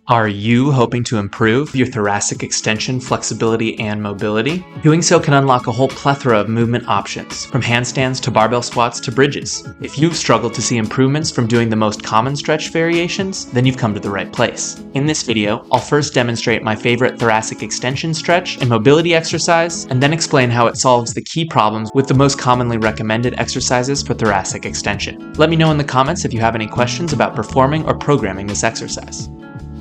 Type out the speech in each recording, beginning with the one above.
Are you hoping to improve your thoracic extension, flexibility, and mobility? Doing so can unlock a whole plethora of movement options, from handstands to barbell squats to bridges. If you've struggled to see improvements from doing the most common stretch variations, then you've come to the right place. In this video, I'll first demonstrate my favorite thoracic extension stretch and mobility exercise, and then explain how it solves the key problems with the most commonly recommended exercises for thoracic extension. Let me know in the comments if you have any questions about performing or programming this exercise.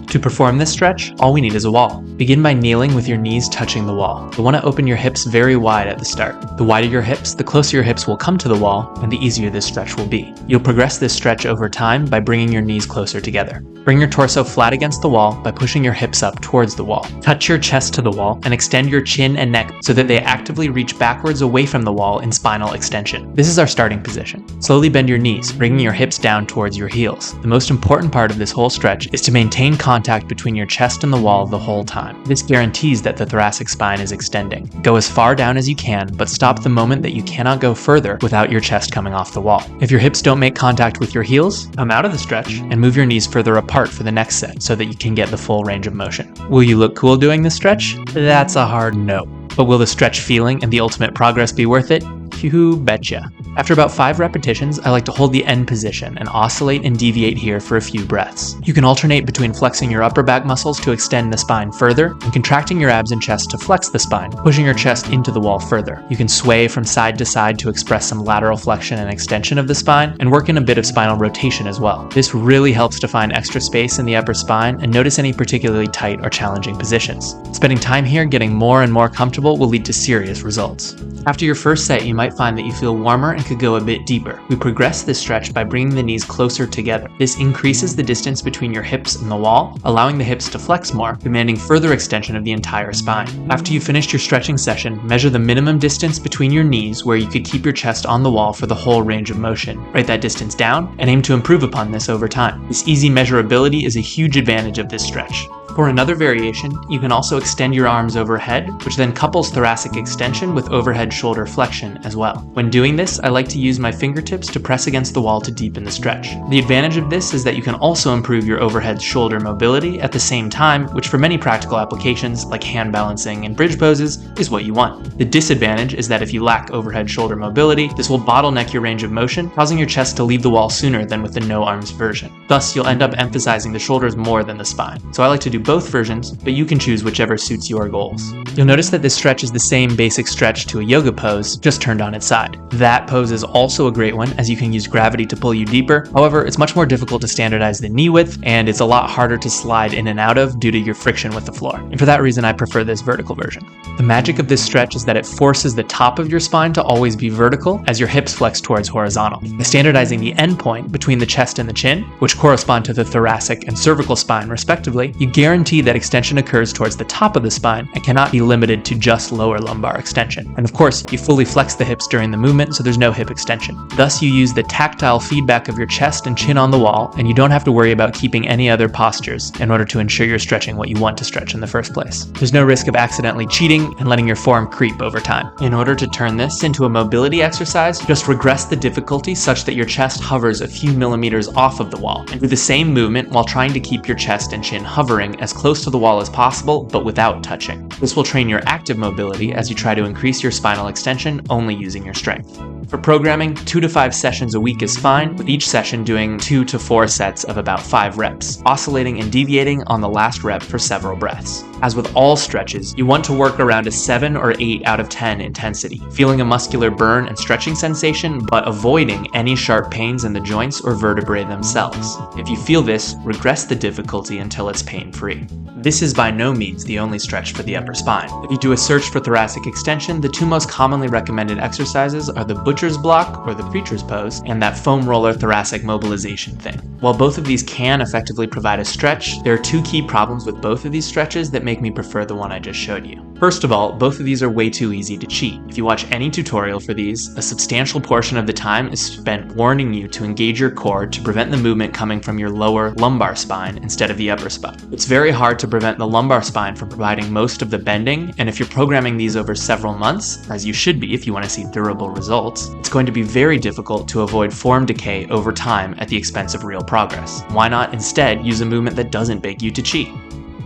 To perform this stretch, all we need is a wall. Begin by kneeling with your knees touching the wall. You'll want to open your hips very wide at the start. The wider your hips, the closer your hips will come to the wall, and the easier this stretch will be. You'll progress this stretch over time by bringing your knees closer together. Bring your torso flat against the wall by pushing your hips up towards the wall. Touch your chest to the wall and extend your chin and neck so that they actively reach backwards away from the wall in spinal extension. This is our starting position. Slowly bend your knees, bringing your hips down towards your heels. The most important part of this whole stretch is to maintain contact between your chest and the wall the whole time. This guarantees that the thoracic spine is extending. Go as far down as you can, but stop the moment that you cannot go further without your chest coming off the wall. If your hips don't make contact with your heels, come out of the stretch and move your knees further apart for the next set so that you can get the full range of motion. Will you look cool doing this stretch? That's a hard no. But will the stretch feeling and the ultimate progress be worth it? You betcha. After about 5 repetitions, I like to hold the end position and oscillate and deviate here for a few breaths. You can alternate between flexing your upper back muscles to extend the spine further and contracting your abs and chest to flex the spine, pushing your chest into the wall further. You can sway from side to side to express some lateral flexion and extension of the spine and work in a bit of spinal rotation as well. This really helps to find extra space in the upper spine and notice any particularly tight or challenging positions. Spending time here getting more and more comfortable will lead to serious results. After your first set, you might find that you feel warmer and could go a bit deeper. We progress this stretch by bringing the knees closer together. This increases the distance between your hips and the wall, allowing the hips to flex more, demanding further extension of the entire spine. After you've finished your stretching session, measure the minimum distance between your knees where you could keep your chest on the wall for the whole range of motion. Write that distance down and aim to improve upon this over time. This easy measurability is a huge advantage of this stretch. For another variation, you can also extend your arms overhead, which then couples thoracic extension with overhead shoulder flexion as well. When doing this, I like to use my fingertips to press against the wall to deepen the stretch. The advantage of this is that you can also improve your overhead shoulder mobility at the same time, which for many practical applications, like hand balancing and bridge poses, is what you want. The disadvantage is that if you lack overhead shoulder mobility, this will bottleneck your range of motion, causing your chest to leave the wall sooner than with the no arms version. Thus, you'll end up emphasizing the shoulders more than the spine. So I like to do both versions, but you can choose whichever suits your goals. You'll notice that this stretch is the same basic stretch to a yoga pose, just turned on its side. That pose is also a great one, as you can use gravity to pull you deeper. However, it's much more difficult to standardize the knee width, and it's a lot harder to slide in and out of due to your friction with the floor. And for that reason, I prefer this vertical version. The magic of this stretch is that it forces the top of your spine to always be vertical as your hips flex towards horizontal. By standardizing the end point between the chest and the chin, which correspond to the thoracic and cervical spine respectively, you guarantee that extension occurs towards the top of the spine and cannot be limited to just lower lumbar extension. And of course, you fully flex the hips during the movement, so there's no hip extension. Thus, you use the tactile feedback of your chest and chin on the wall, and you don't have to worry about keeping any other postures in order to ensure you're stretching what you want to stretch in the first place. There's no risk of accidentally cheating and letting your form creep over time. In order to turn this into a mobility exercise, just regress the difficulty such that your chest hovers a few millimeters off of the wall, and do the same movement while trying to keep your chest and chin hovering as close to the wall as possible, but without touching. This will train your active mobility as you try to increase your spinal extension only using your strength. For programming, 2 to 5 sessions a week is fine, with each session doing 2 to 4 sets of about 5 reps, oscillating and deviating on the last rep for several breaths. As with all stretches, you want to work around a 7 or 8 out of 10 intensity, feeling a muscular burn and stretching sensation, but avoiding any sharp pains in the joints or vertebrae themselves. If you feel this, regress the difficulty until it's pain-free. This is by no means the only stretch for the upper spine. If you do a search for thoracic extension, the 2 most commonly recommended exercises are the butcher's block, or the preacher's pose, and that foam roller thoracic mobilization thing. While both of these can effectively provide a stretch, there are 2 key problems with both of these stretches that make me prefer the one I just showed you. First of all, both of these are way too easy to cheat. If you watch any tutorial for these, a substantial portion of the time is spent warning you to engage your core to prevent the movement coming from your lower lumbar spine instead of the upper spine. It's very hard to prevent the lumbar spine from providing most of the bending, and if you're programming these over several months, as you should be if you want to see durable results, progress. It's going to be very difficult to avoid form decay over time at the expense of real progress. Why not instead use a movement that doesn't beg you to cheat?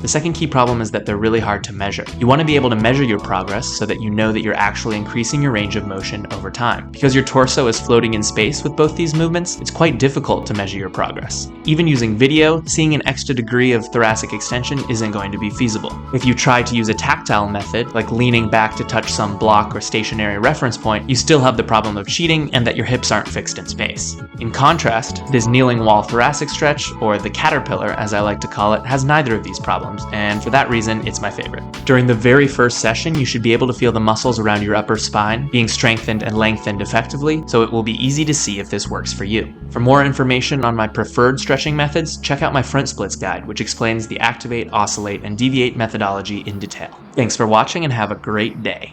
The second key problem is that they're really hard to measure. You want to be able to measure your progress so that you know that you're actually increasing your range of motion over time. Because your torso is floating in space with both these movements, it's quite difficult to measure your progress. Even using video, seeing an extra degree of thoracic extension isn't going to be feasible. If you try to use a tactile method, like leaning back to touch some block or stationary reference point, you still have the problem of cheating and that your hips aren't fixed in space. In contrast, this kneeling wall thoracic stretch, or the caterpillar as I like to call it, has neither of these problems, and for that reason, it's my favorite. During the very first session, you should be able to feel the muscles around your upper spine being strengthened and lengthened effectively, so it will be easy to see if this works for you. For more information on my preferred stretching methods, check out my front splits guide, which explains the activate, oscillate, and deviate methodology in detail. Thanks for watching and have a great day.